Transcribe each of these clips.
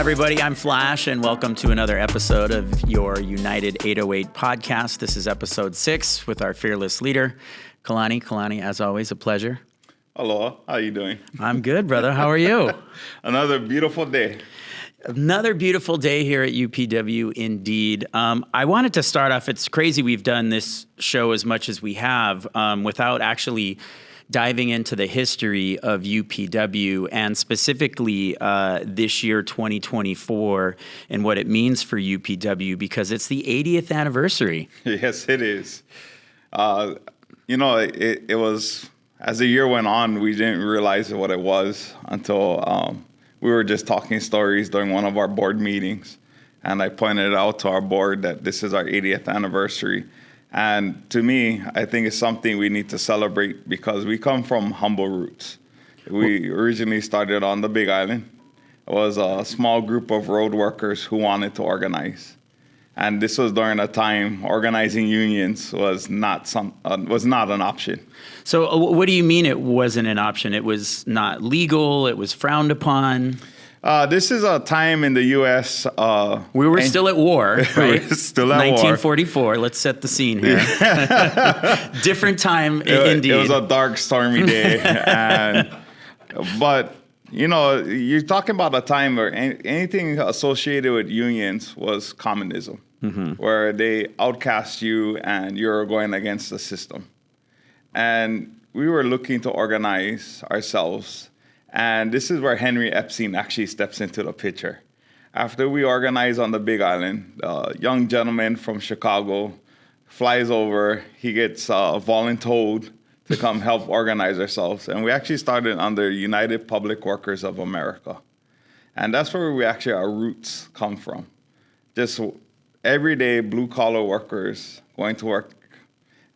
everybody. I'm Flash, and welcome to another episode of your United 808 podcast. This is episode 6 with our fearless leader, Kalani. Kalani, as always, a pleasure. Hello, how you doing? I'm good, brother. How are you? Another beautiful day. Another beautiful day here at UPW, indeed. I wanted to start off, it's crazy we've done this show as much as we have without actually diving into the history of UPW and specifically this year, 2024, and what it means for UPW, because it's the 80th anniversary. Yes, it is. It was, as the year went on, we didn't realize what it was until we were just talking stories during one of our board meetings. And I pointed out to our board that this is our 80th anniversary. And to me, I think it's something we need to celebrate because we come from humble roots. We originally started on the Big Island. It was a small group of road workers who wanted to organize. And this was during a time organizing unions was not an option. So what do you mean it wasn't an option? It was not legal? It was frowned upon? This is a time in the U.S. We were still at war, right? Still at 1944. War. Let's set the scene here. Different time, indeed. It was a dark, stormy day. But, you're talking about a time where anything associated with unions was communism, where they outcast you and you're going against the system. And we were looking to organize ourselves. And this is where Henry Epstein actually steps into the picture. After we organize on the Big Island, a young gentleman from Chicago flies over. He gets volunteered to come help organize ourselves. And we actually started under United Public Workers of America. And that's where our roots come from. Just everyday blue-collar workers going to work.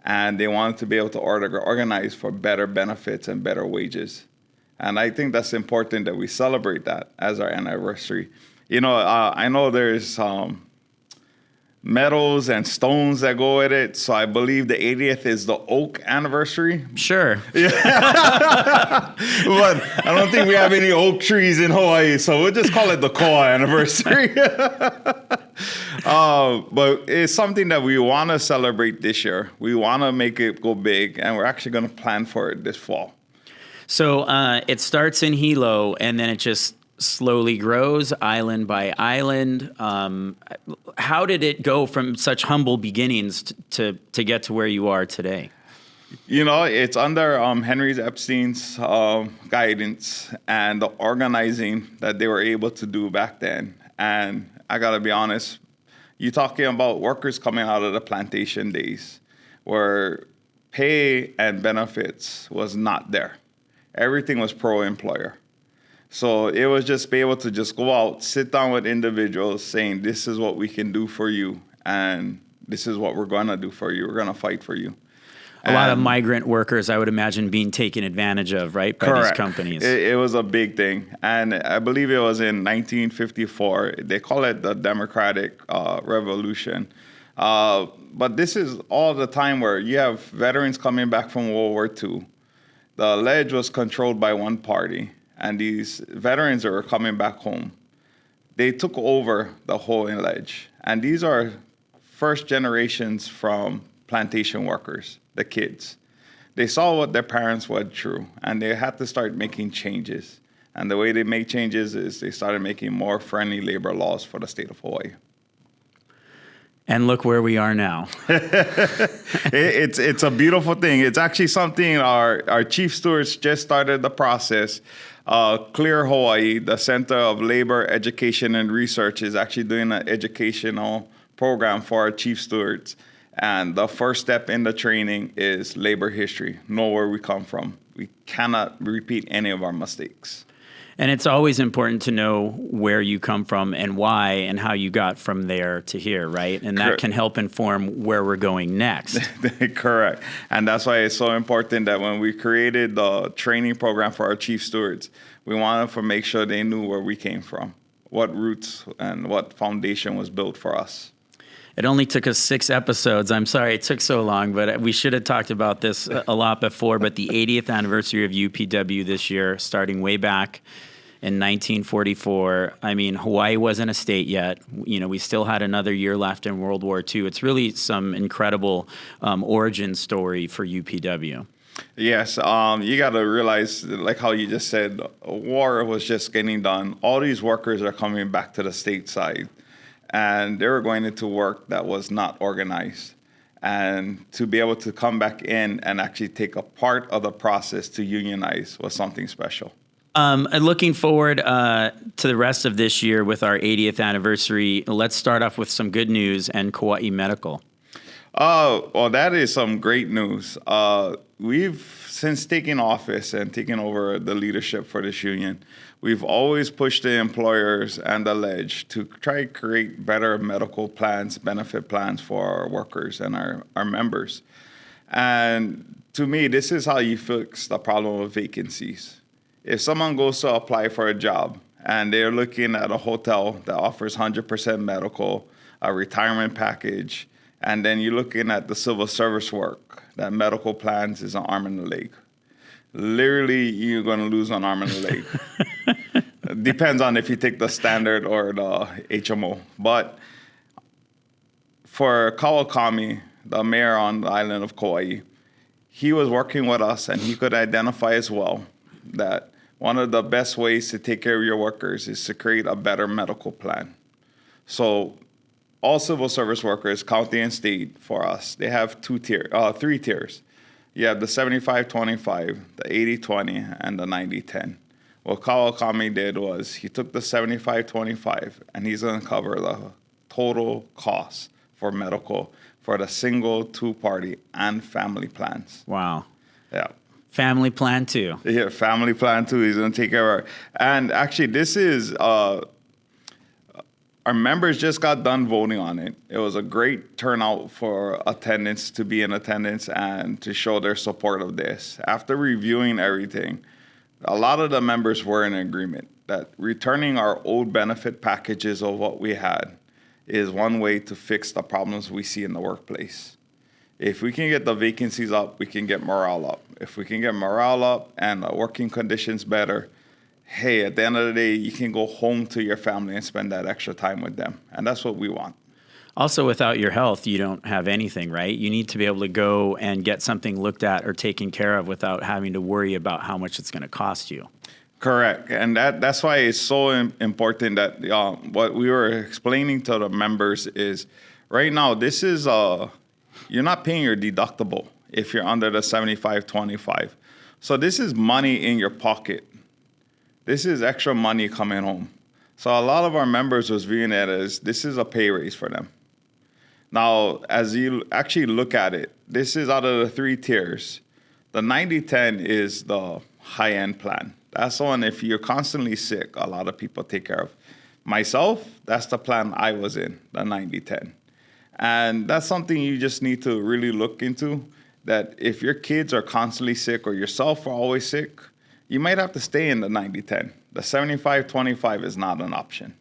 And they wanted to be able to organize for better benefits and better wages. And I think that's important that we celebrate that as our anniversary. I know there's medals and stones that go with it. So I believe the 80th is the oak anniversary. Sure. Yeah. But I don't think we have any oak trees in Hawaii. So we'll just call it the koa anniversary. But it's something that we want to celebrate this year. We want to make it go big. And we're actually going to plan for it this fall. So it starts in Hilo, and then it just slowly grows island by island. How did it go from such humble beginnings to get to where you are today? It's under Henry Epstein's guidance and the organizing that they were able to do back then. And I got to be honest, you're talking about workers coming out of the plantation days where pay and benefits was not there. Everything was pro-employer. So it was just be able to just go out, sit down with individuals saying, this is what we can do for you, and this is what we're going to do for you. We're going to fight for you. A lot of migrant workers, I would imagine, being taken advantage of, right, by correct. These companies. It was a big thing. And I believe it was in 1954. They call it the Democratic Revolution. But this is all the time where you have veterans coming back from World War II. The ledge was controlled by one party, and these veterans that were coming back home, they took over the whole ledge. And these are first generations from plantation workers, the kids. They saw what their parents went through, and they had to start making changes. And the way they make changes is they started making more friendly labor laws for the state of Hawaii. And look where we are now. It's a beautiful thing. It's actually something our chief stewards just started the process. Clear Hawaii, the Center of Labor, Education, and Research, is actually doing an educational program for our chief stewards. And the first step in the training is labor history. Know where we come from. We cannot repeat any of our mistakes. And it's always important to know where you come from and why and how you got from there to here, right? And that Correct. Can help inform where we're going next. Correct. And that's why it's so important that when we created the training program for our chief stewards, we wanted to make sure they knew where we came from, what roots and what foundation was built for us. It only took us 6 episodes. I'm sorry it took so long, but we should have talked about this a lot before. But the 80th anniversary of UPW this year, starting way back in 1944. I mean, Hawaii wasn't a state yet. We still had another year left in World War II. It's really some incredible origin story for UPW. Yes, you got to realize, like how you just said, war was just getting done. All these workers are coming back to the stateside, and they were going into work that was not organized. And to be able to come back in and actually take a part of the process to unionize was something special. Looking forward to the rest of this year with our 80th anniversary, let's start off with some good news and Kauai Medical. Well, that is some great news. We've, since taking office and taking over the leadership for this union, we've always pushed the employers and the ledge to try to create better medical plans, benefit plans for our workers and our members. And to me, this is how you fix the problem of vacancies. If someone goes to apply for a job and they're looking at a hotel that offers 100% medical, a retirement package, and then you're looking at the civil service work, that medical plans is an arm and a leg. Literally, you're going to lose an arm and a leg. Depends on if you take the standard or the HMO. But for Kauai County, the mayor on the island of Kauai, he was working with us, and he could identify as well that one of the best ways to take care of your workers is to create a better medical plan. So all civil service workers, county and state, for us, they have three tiers. You have the 75-25, the 80-20, and the 90-10. What Kauai County did was he took the 75-25, and he's going to cover the total cost for medical for the single, two-party, and family plans. Wow. Yeah. Family plan too. Yeah, family plan too. He's going to take care of it. And actually, this is... our members just got done voting on it. It was a great turnout for attendance, to be in attendance and to show their support of this. After reviewing everything, a lot of the members were in agreement that returning our old benefit packages of what we had is one way to fix the problems we see in the workplace. If we can get the vacancies up, we can get morale up. If we can get morale up and working conditions better, hey, at the end of the day, you can go home to your family and spend that extra time with them. And that's what we want. Also, without your health, you don't have anything, right? You need to be able to go and get something looked at or taken care of without having to worry about how much it's going to cost you. Correct. And that's why it's so important that what we were explaining to the members is right now, this is, you're not paying your deductible if you're under the 75-25. So this is money in your pocket. This is extra money coming home. So a lot of our members was viewing it as this is a pay raise for them. Now, as you actually look at it, this is out of the three tiers. The 90-10 is the high-end plan. That's the one if you're constantly sick, a lot of people take care of. Myself, that's the plan I was in, the 90-10. And that's something you just need to really look into, that if your kids are constantly sick or yourself are always sick, you might have to stay in the 90-10. The 75-25 is not an option.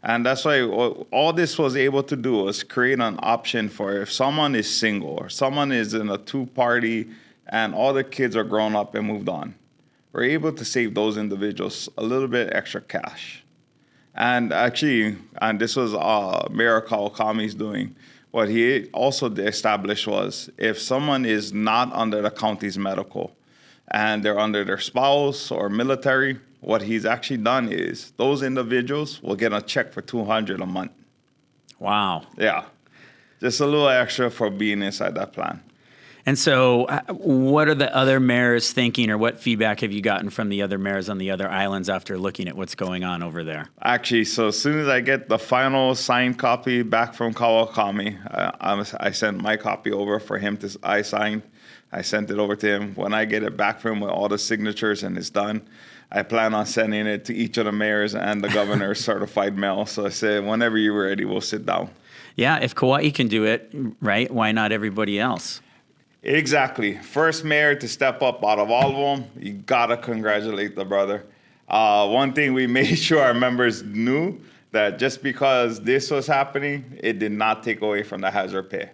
And that's why all this was able to do was create an option for if someone is single or someone is in a two-party and all the kids are grown up and moved on. We're able to save those individuals a little bit extra cash. And actually, and this was Mayor Kauai County's doing, what he also established was if someone is not under the county's medical and they're under their spouse or military, what he's actually done is those individuals will get a check for $200 a month. Wow. Yeah. Just a little extra for being inside that plan. And so what are the other mayors thinking, or what feedback have you gotten from the other mayors on the other islands after looking at what's going on over there? Actually, so as soon as I get the final signed copy back from Kauai County, I sent my copy over for him to sign. I sent it over to him. When I get it back from him with all the signatures and it's done, I plan on sending it to each of the mayors and the governor's certified mail. So I said, whenever you're ready, we'll sit down. Yeah, if Kauai can do it, right, why not everybody else? Exactly. First mayor to step up out of all of them. You got to congratulate the brother. One thing we made sure our members knew, that just because this was happening, it did not take away from the hazard pay.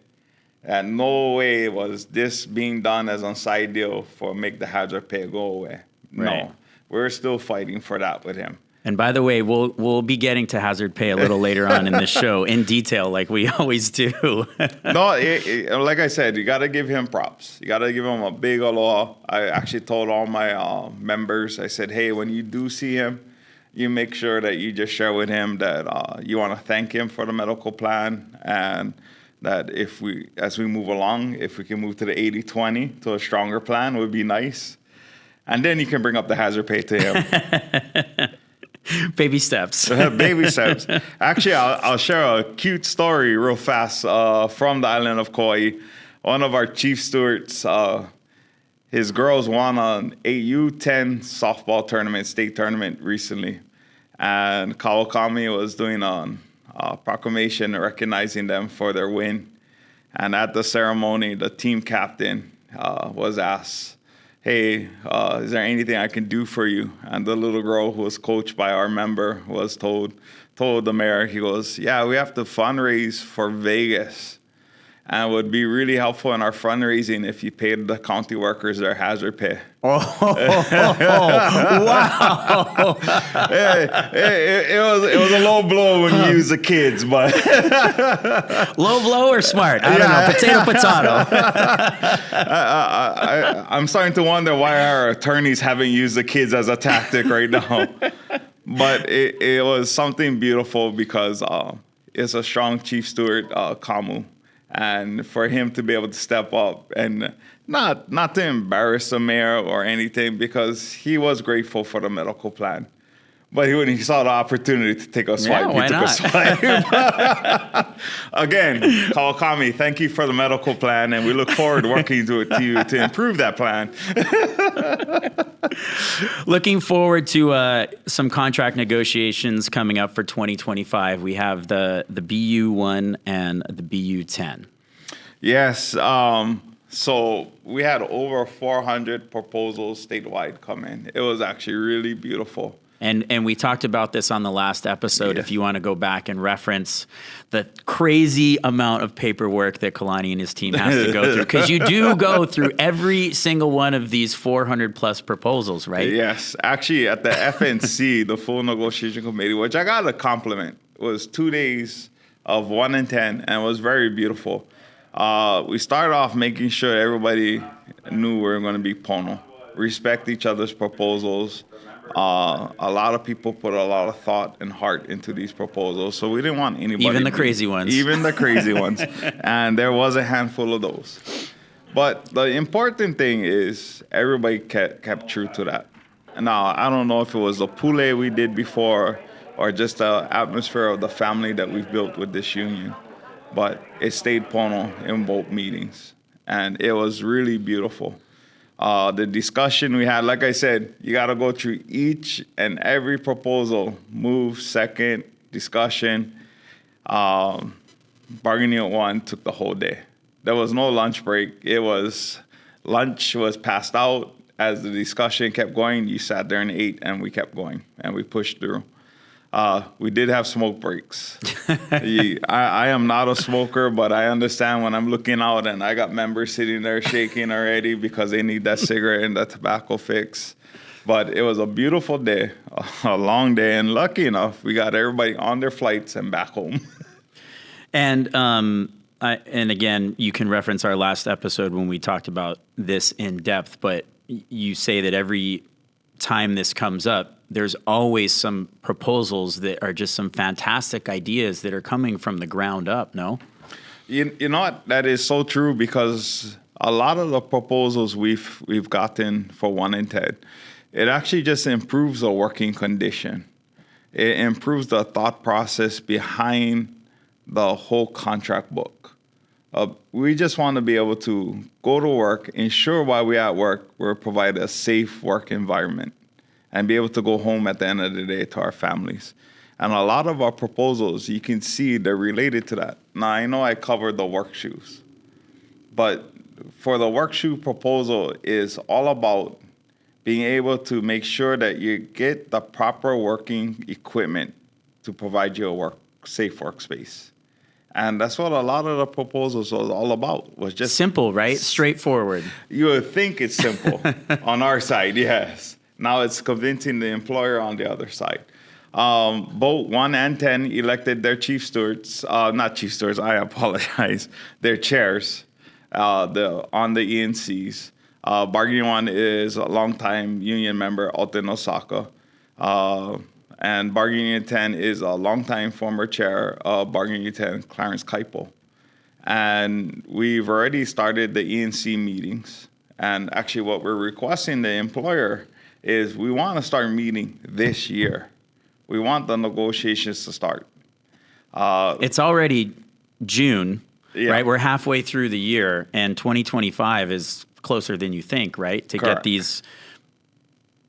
And no way was this being done as a side deal for make the hazard pay go away. No. Right. we're still fighting for that with him. And by the way, we'll be getting to hazard pay a little later on in the show in detail, like we always do. No, like I said, you got to give him props. You got to give him a big aloha. I actually told all my members, I said, hey, when you do see him, you make sure that you just share with him that you want to thank him for the medical plan, and that as we move along, if we can move to the 80-20 to a stronger plan, would be nice. And then you can bring up the hazard pay to him. Baby steps. Baby steps. Actually, I'll share a cute story real fast from the island of Kauai. One of our chief stewards, his girls won an AU10 softball tournament, state tournament recently. And Kauai County was doing a proclamation recognizing them for their win. And at the ceremony, the team captain was asked, hey, is there anything I can do for you? And the little girl who was coached by our member was told the mayor, he goes, yeah, we have to fundraise for Vegas. And it would be really helpful in our fundraising if you paid the county workers their hazard pay. Oh, wow. It was a low blow when you use the kids, but... Low blow or smart? I don't know. Potato. I'm starting to wonder why our attorneys haven't used the kids as a tactic right now. But it was something beautiful because it's a strong chief steward, Kamu. And for him to be able to step up and not to embarrass the mayor or anything, because he was grateful for the medical plan. But when he saw the opportunity to take a swipe, he took a swipe. Again, Kawakami, thank you for the medical plan, and we look forward to working with you to improve that plan. Looking forward to some contract negotiations coming up for 2025. We have the BU1 and the BU10. Yes. So we had over 400 proposals statewide come in. It was actually really beautiful. And we talked about this on the last episode. If you want to go back and reference the crazy amount of paperwork that Kalani and his team has to go through, because you do go through every single one of these 400 plus proposals, right? Yes. Actually, at the FNC, the full negotiation committee, which I got a compliment, was 2 days of 1 and 10, and it was very beautiful. We started off making sure everybody knew we were going to be Pono, respect each other's proposals. A lot of people put a lot of thought and heart into these proposals, so we didn't want anybody... Even the crazy ones. Even the crazy ones. And there was a handful of those. But the important thing is everybody kept true to that. Now, I don't know if it was the pule we did before or just the atmosphere of the family that we've built with this union, but it stayed Pono in both meetings, and it was really beautiful. The discussion we had, like I said, you got to go through each and every proposal, move, second, discussion. Bargaining at 1 took the whole day. There was no lunch break. Lunch was passed out. As the discussion kept going, you sat there and ate, and we kept going, and we pushed through. We did have smoke breaks. I am not a smoker, but I understand when I'm looking out and I got members sitting there shaking already because they need that cigarette and that tobacco fix. But it was a beautiful day, a long day, and lucky enough, we got everybody on their flights and back home. And again, you can reference our last episode when we talked about this in depth, but you say that every time this comes up, there's always some proposals that are just some fantastic ideas that are coming from the ground up, no? You know what? That is so true, because a lot of the proposals we've gotten for 1 and 10, it actually just improves the working condition. It improves the thought process behind the whole contract book. We just want to be able to go to work, ensure while we're at work, we're provided a safe work environment, and be able to go home at the end of the day to our families. And a lot of our proposals, you can see they're related to that. Now, I know I covered the work shoes, but for the work shoe proposal is all about being able to make sure that you get the proper working equipment to provide you a safe workspace. And that's what a lot of the proposals was all about, was just... Simple, right? Straightforward. You would think it's simple on our side, yes. Now it's convincing the employer on the other side. Both 1 and 10 elected their chief stewards, not chief stewards, I apologize, their chairs on the ENCs. Bargaining 1 is a longtime union member, Alton Osaka. And Bargaining 10 is a longtime former chair of Bargaining 10, Clarence Kaipo. And we've already started the ENC meetings. And actually what we're requesting the employer is we want to start meeting this year. We want the negotiations to start. It's already June, Yeah. right? We're halfway through the year, and 2025 is closer than you think, right? To Correct. get these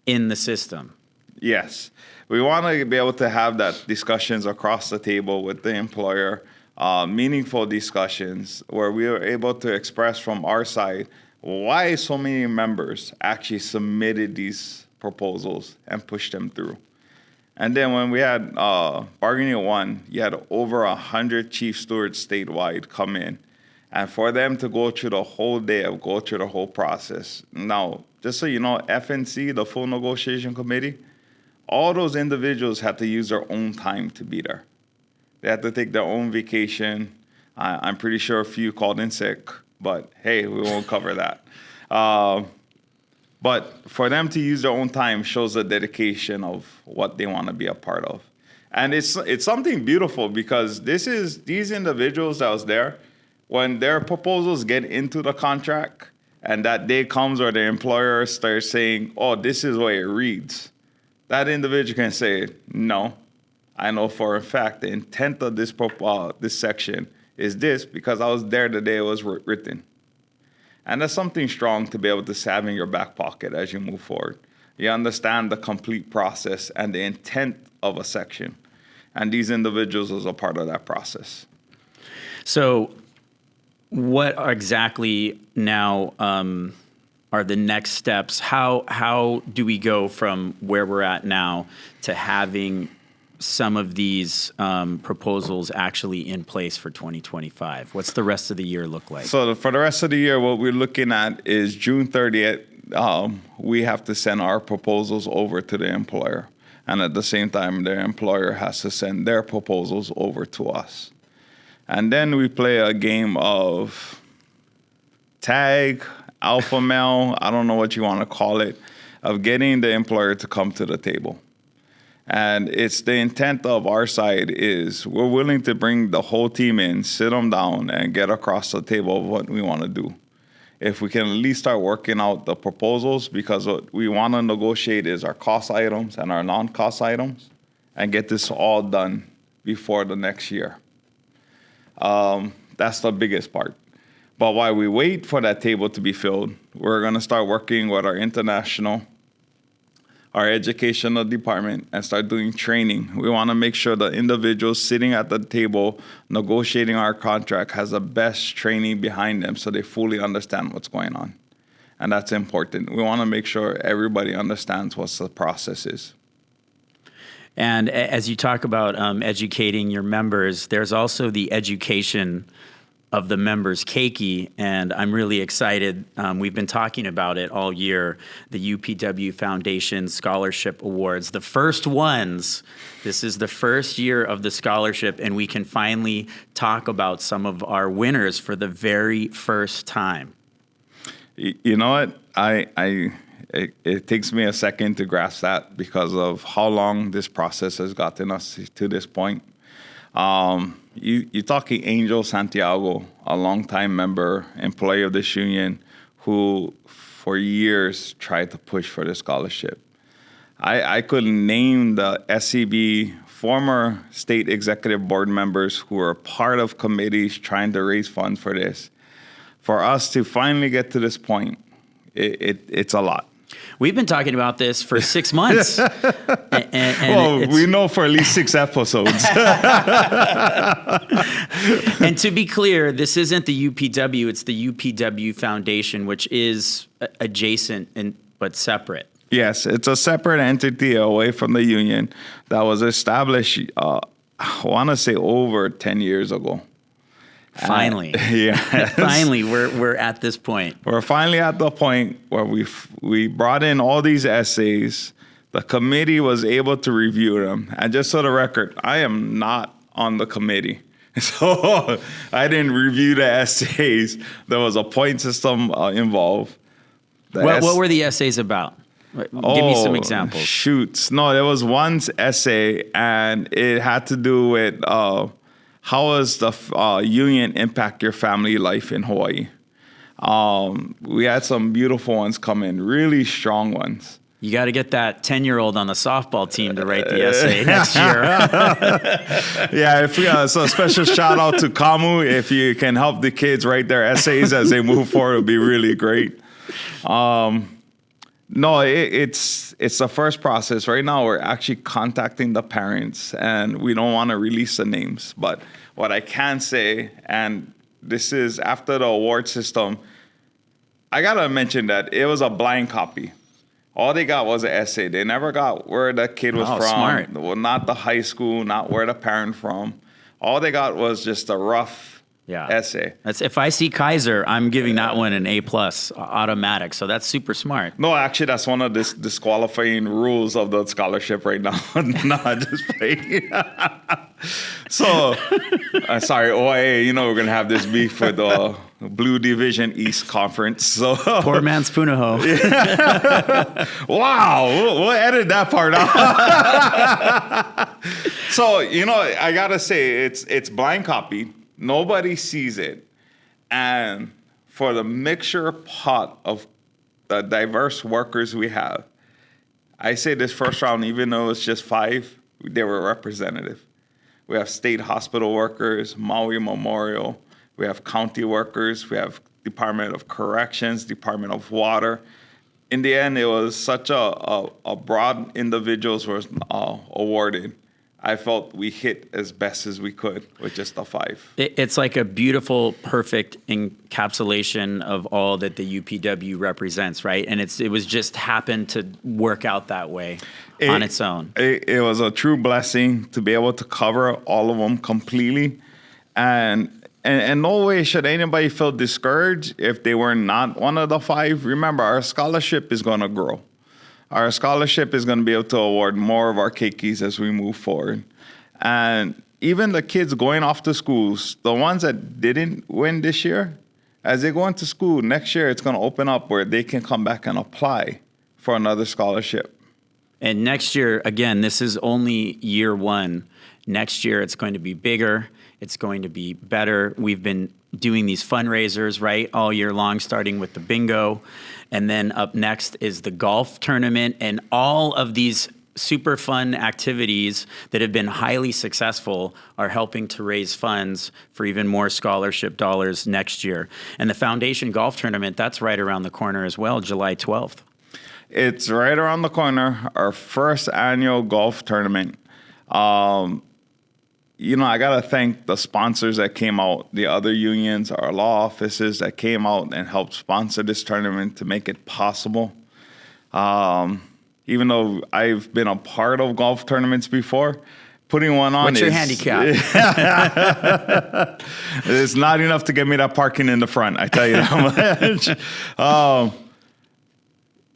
in the system. Yes. We want to be able to have that discussions across the table with the employer, meaningful discussions where we are able to express from our side why so many members actually submitted these proposals and pushed them through. And then when we had Bargaining 1, you had over 100 chief stewards statewide come in. And for them to go through the whole day of go through the whole process. Now, just so you know, FNC, the full negotiation committee, all those individuals had to use their own time to be there. They had to take their own vacation. I'm pretty sure a few called in sick, but hey, we won't cover that. But for them to use their own time shows the dedication of what they want to be a part of. And it's something beautiful because these individuals that was there, when their proposals get into the contract and that day comes where the employer starts saying, oh, this is the way it reads, that individual can say, no, I know for a fact the intent of this section is this because I was there the day it was written. And that's something strong to be able to have in your back pocket as you move forward. You understand the complete process and the intent of a section. And these individuals was a part of that process. So what exactly now are the next steps? How do we go from where we're at now to having some of these proposals actually in place for 2025? What's the rest of the year look like? So for the rest of the year, what we're looking at is June 30th, we have to send our proposals over to the employer. And at the same time, the employer has to send their proposals over to us. And then we play a game of tag, alpha male, I don't know what you want to call it, of getting the employer to come to the table. And it's the intent of our side is we're willing to bring the whole team in, sit them down, and get across the table of what we want to do. If we can at least start working out the proposals, because what we want to negotiate is our cost items and our non-cost items, and get this all done before the next year. That's the biggest part. But while we wait for that table to be filled, we're going to start working with our educational department and start doing training. We want to make sure the individuals sitting at the table negotiating our contract has the best training behind them so they fully understand what's going on. And that's important. We want to make sure everybody understands what the process is. And as you talk about educating your members, there's also the education of the members' keiki, and I'm really excited. We've been talking about it all year, the UPW Foundation Scholarship Awards, the first ones. This is the first year of the scholarship, and we can finally talk about some of our winners for the very first time. You know what? It takes me a second to grasp that because of how long this process has gotten us to this point. You're talking Angel Santiago, a longtime member, employee of this union, who for years tried to push for the scholarship. I could name the SCB former state executive board members who were part of committees trying to raise funds for this. For us to finally get to this point, it's a lot. We've been talking about this for 6 months. We know for at least 6 episodes. And to be clear, this isn't the UPW, it's the UPW Foundation, which is adjacent but separate. Yes, it's a separate entity away from the union that was established, I want to say over 10 years ago. Finally. Yeah. Finally, we're at this point. We're finally at the point where we brought in all these essays. The committee was able to review them. And just so the record, I am not on the committee. So I didn't review the essays. There was a point system involved. What were the essays about? Give me some examples. Shoots. No, there was one essay, and it had to do with how does the union impact your family life in Hawaii. We had some beautiful ones come in, really strong ones. You got to get that 10-year-old on the softball team to write the essay next year. Yeah, so a special shout out to Kamu. If you can help the kids write their essays as they move forward, it would be really great. No, it's the first process. Right now, we're actually contacting the parents, and we don't want to release the names. But what I can say, and this is after the award system, I got to mention that it was a blind copy. All they got was an essay. They never got where the kid was from. Smart. Well, not the high school, not where the parent from. All they got was just a rough essay. If I see Kaiser, I'm giving that one an A+ automatic. So that's super smart. No, actually, that's one of the disqualifying rules of the scholarship right now. No, I just played. So, sorry, OIA, we're going to have this beef with the Blue Division East Conference. So poor man's Punahou. Wow, we'll edit that part out. So, I got to say, it's blind copy. Nobody sees it. And for the mixture pot of the diverse workers we have, I say this first round, even though it's just 5, they were representative. We have state hospital workers, Maui Memorial. We have county workers. We have Department of Corrections, Department of Water. In the end, it was such a broad individuals were awarded. I felt we hit as best as we could with just the 5. It's like a beautiful, perfect encapsulation of all that the UPW represents, right? And it was just happened to work out that way on its own. It was a true blessing to be able to cover all of them completely. And no way should anybody feel discouraged if they were not one of the 5. Remember, our scholarship is going to grow. Our scholarship is going to be able to award more of our keikis as we move forward. And even the kids going off to schools, the ones that didn't win this year, as they go into school, next year it's going to open up where they can come back and apply for another scholarship. And next year, again, this is only year 1. Next year it's going to be bigger. It's going to be better. We've been doing these fundraisers, right, all year long, starting with the bingo. And then up next is the golf tournament, and all of these super fun activities that have been highly successful are helping to raise funds for even more scholarship dollars next year. And the Foundation Golf Tournament, that's right around the corner as well, July 12th. It's right around the corner, our first annual golf tournament. I got to thank the sponsors that came out, the other unions, our law offices that came out and helped sponsor this tournament to make it possible. Even though I've been a part of golf tournaments before, putting one on What's your handicap? It's not enough to get me that parking in the front, I tell you that much.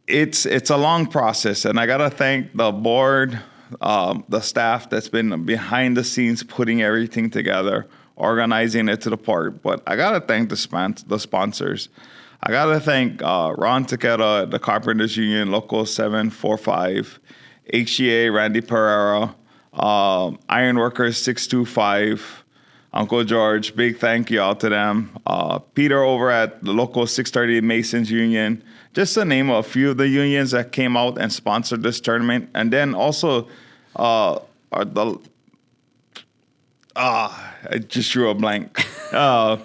It's a long process, and I got to thank the board, the staff that's been behind the scenes putting everything together, organizing it to the part. But I got to thank the sponsors. I got to thank Ron Takeda at the Carpenters Union, Local 745, HGA, Randy Pereira, Ironworkers 625, Uncle George, big thank you out to them. Peter over at the Local 630 Masons Union, just to name a few of the unions that came out and sponsored this tournament. And then also, I just drew a blank. Kiani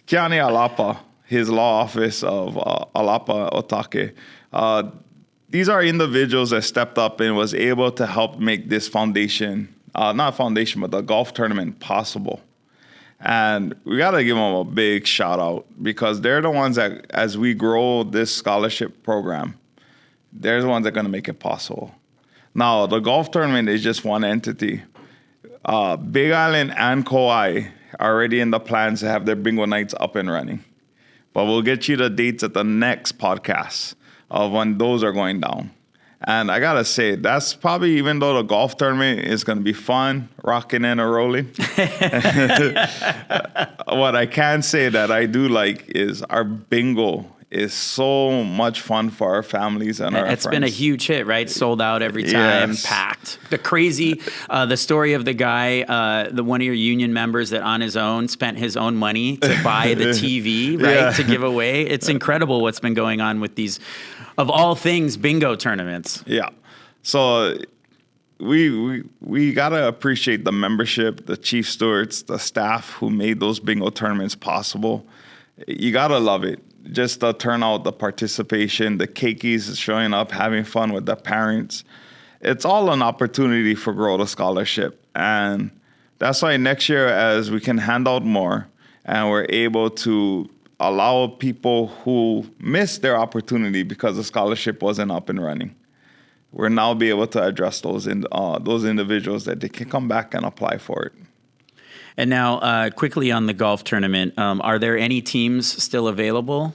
Alapa, his law office of Alapa Otake. These are individuals that stepped up and was able to help make this foundation, not foundation, but the golf tournament possible. And we got to give them a big shout out because they're the ones that, as we grow this scholarship program, they're the ones that are going to make it possible. Now, the golf tournament is just one entity. Big Island and Kauai already in the plans to have their bingo nights up and running. But we'll get you the dates at the next podcast of when those are going down. And I got to say, that's probably, even though the golf tournament is going to be fun, rocking and rolling, what I can say that I do like is our bingo is so much fun for our families and our friends. It's been a huge hit, right? Sold out every time, Yes. packed. The crazy, the story of the guy, one of your union members that on his own spent his own money to buy the TV, right, Yeah. to give away. It's incredible what's been going on with these, of all things, bingo tournaments. Yeah. So we got to appreciate the membership, the chief stewards, the staff who made those bingo tournaments possible. You got to love it. Just the turnout, the participation, the keikis showing up, having fun with the parents. It's all an opportunity for Grow the Scholarship. And that's why next year, as we can hand out more and we're able to allow people who missed their opportunity because the scholarship wasn't up and running, we'll now be able to address those individuals that they can come back and apply for it. And now, quickly on the golf tournament, are there any teams still available?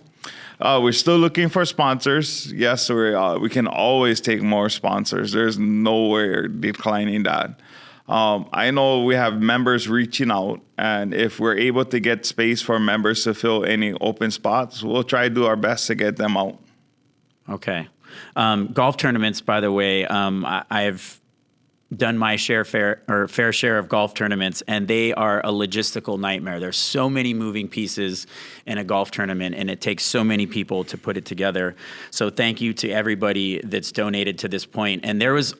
We're still looking for sponsors. Yes, we can always take more sponsors. There's nowhere declining that. I know we have members reaching out, and if we're able to get space for members to fill any open spots, we'll try to do our best to get them out. Okay. Golf tournaments, by the way, I've done my fair share of golf tournaments, and they are a logistical nightmare. There's so many moving pieces in a golf tournament, and it takes so many people to put it together. So thank you to everybody that's donated to this point. And there was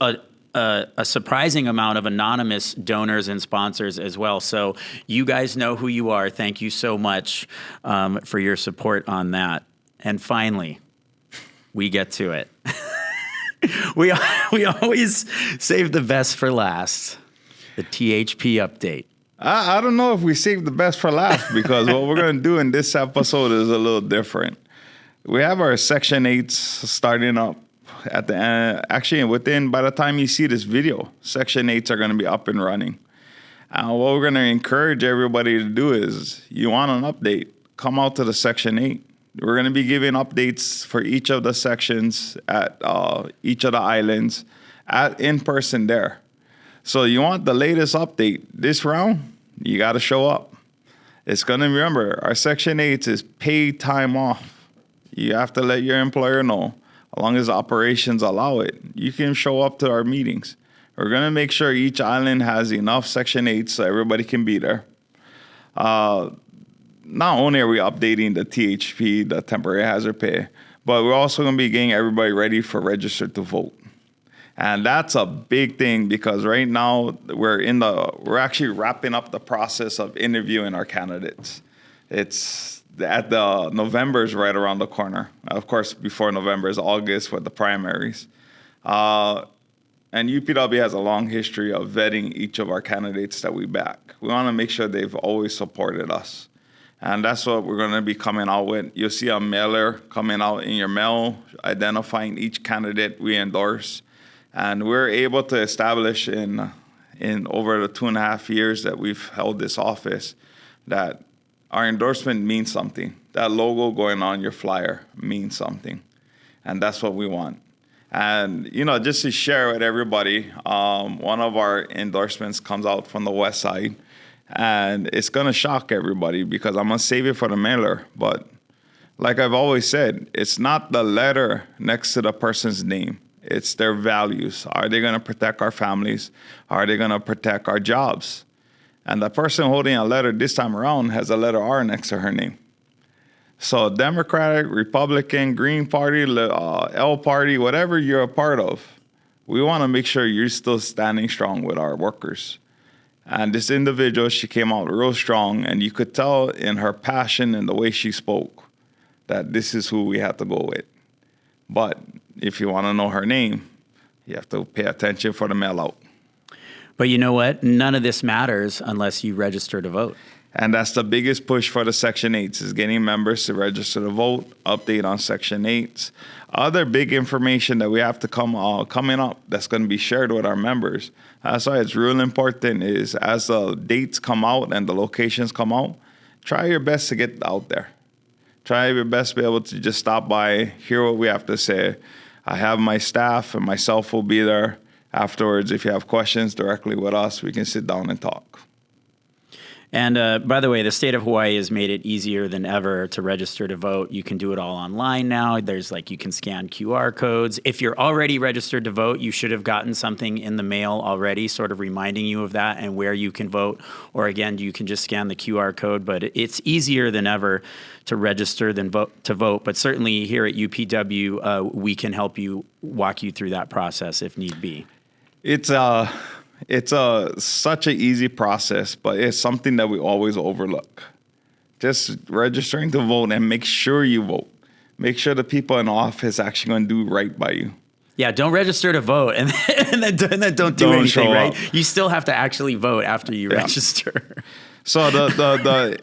a surprising amount of anonymous donors and sponsors as well. So you guys know who you are. Thank you so much for your support on that. And finally, we get to it. We always save the best for last. The THP update. I don't know if we saved the best for last, because what we're going to do in this episode is a little different. We have our Section 8s starting up at the end. Actually, by the time you see this video, Section 8s are going to be up and running. What we're going to encourage everybody to do is, you want an update, come out to the Section 8. We're going to be giving updates for each of the sections at each of the islands in person there. So you want the latest update this round, you got to show up. It's going to, remember, our Section 8 is paid time off. You have to let your employer know. As long as operations allow it, you can show up to our meetings. We're going to make sure each island has enough Section 8 so everybody can be there. Not only are we updating the THP, the temporary hazard pay, but we're also going to be getting everybody ready for register to vote. And that's a big thing, because right now we're actually wrapping up the process of interviewing our candidates. It's November's right around the corner. Of course, before November is August with the primaries. And UPW has a long history of vetting each of our candidates that we back. We want to make sure they've always supported us. And that's what we're going to be coming out with. You'll see a mailer coming out in your mail identifying each candidate we endorse. And we're able to establish in over the 2.5 years that we've held this office that our endorsement means something. That logo going on your flyer means something. And that's what we want. And, just to share with everybody, one of our endorsements comes out from the West Side. And it's going to shock everybody, because I'm going to save it for the mailer. But like I've always said, it's not the letter next to the person's name. It's their values. Are they going to protect our families? Are they going to protect our jobs? And the person holding a letter this time around has a letter R next to her name. So Democratic, Republican, Green Party, L Party, whatever you're a part of, we want to make sure you're still standing strong with our workers. And this individual, she came out real strong, and you could tell in her passion and the way she spoke that this is who we have to go with. But if you want to know her name, you have to pay attention for the mail out. But you know what? None of this matters unless you register to vote. And that's the biggest push for the Section 8s is getting members to register to vote, update on Section 8s. Other big information that we have to coming up that's going to be shared with our members. That's why it's real important is as the dates come out and the locations come out, try your best to get out there. Try your best to be able to just stop by, hear what we have to say. I have my staff and myself will be there afterwards. If you have questions directly with us, we can sit down and talk. And by the way, the state of Hawaii has made it easier than ever to register to vote. You can do it all online now. There's you can scan QR codes. If you're already registered to vote, you should have gotten something in the mail already, sort of reminding you of that and where you can vote. Or again, you can just scan the QR code. But it's easier than ever to register than to vote. But certainly here at UPW, we can help you, walk you through that process if need be. It's such an easy process, but it's something that we always overlook. Just registering to vote and make sure you vote. Make sure the people in office actually going to do right by you. Yeah, don't register to vote and then don't do anything, right? Up. You still have to actually vote after you register. So the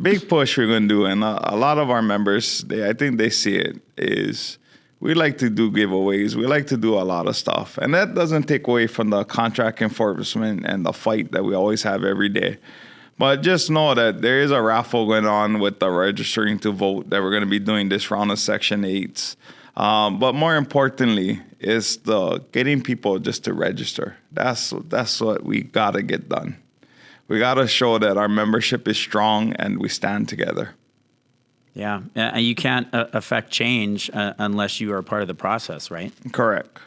big push we're going to do, and a lot of our members, I think they see it, is we like to do giveaways. We like to do a lot of stuff. And that doesn't take away from the contract enforcement and the fight that we always have every day. But just know that there is a raffle going on with the registering to vote that we're going to be doing this round of Section 8s. But more importantly is the getting people just to register. That's what we got to get done. We got to show that our membership is strong and we stand together. Yeah, you can't affect change unless you are part of the process, right? Correct.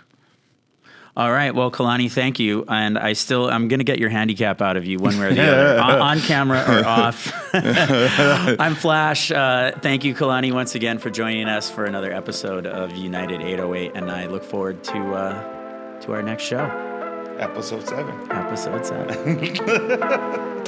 All right. Well, Kalani, thank you. And I'm going to get your handicap out of you one way or the other, on camera or off. I'm Flash. Thank you, Kalani, once again for joining us for another episode of United 808. And I look forward to our next show. Episode 7. Episode 7.